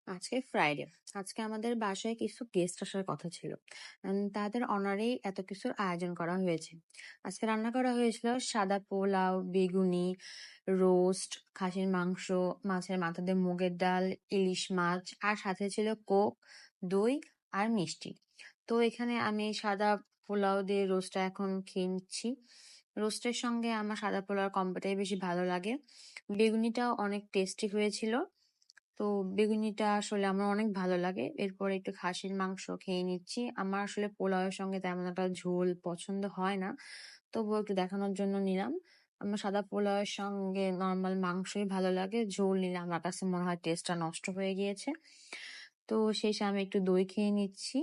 আজকে ফ্রাইডে। আজকে আমাদের বাসায় কিছু গেস্ট আসার কথা ছিল। তাদের অনারেই এত কিছুর আয়োজন করা হয়েছে। আজকে রান্না করা হয়েছিল সাদা পোলাও, বেগুনি, রোস্ট, খাসির মাংস, মাছের মাথা দিয়ে মুগের ডাল, ইলিশ মাছ, আর সাথে ছিল কোক, দই আর মিষ্টি। তো এখানে আমি সাদা পোলাও দিয়ে রোস্টটা এখন খেয়ে নিচ্ছি। রোস্টের সঙ্গে আমার সাদা পোলাও কম্বোটাই বেশি ভালো লাগে। বেগুনিটাও অনেক টেস্টি হয়েছিল। তো বেগুনিটা আসলে আমার অনেক ভালো লাগে। এরপরে একটু খাসির মাংস খেয়ে নিচ্ছি। আমার আসলে পোলাওয়ের সঙ্গে তেমন একটা ঝোল পছন্দ হয় না। তবুও একটু দেখানোর জন্য নিলাম। আমার সাদা পোলাওয়ের সঙ্গে নরমাল মাংসই ভালো লাগে। ঝোল নিলে আমার কাছে মনে হয় টেস্টটা নষ্ট হয়ে গিয়েছে। তো শেষে আমি একটু দই খেয়ে নিচ্ছি।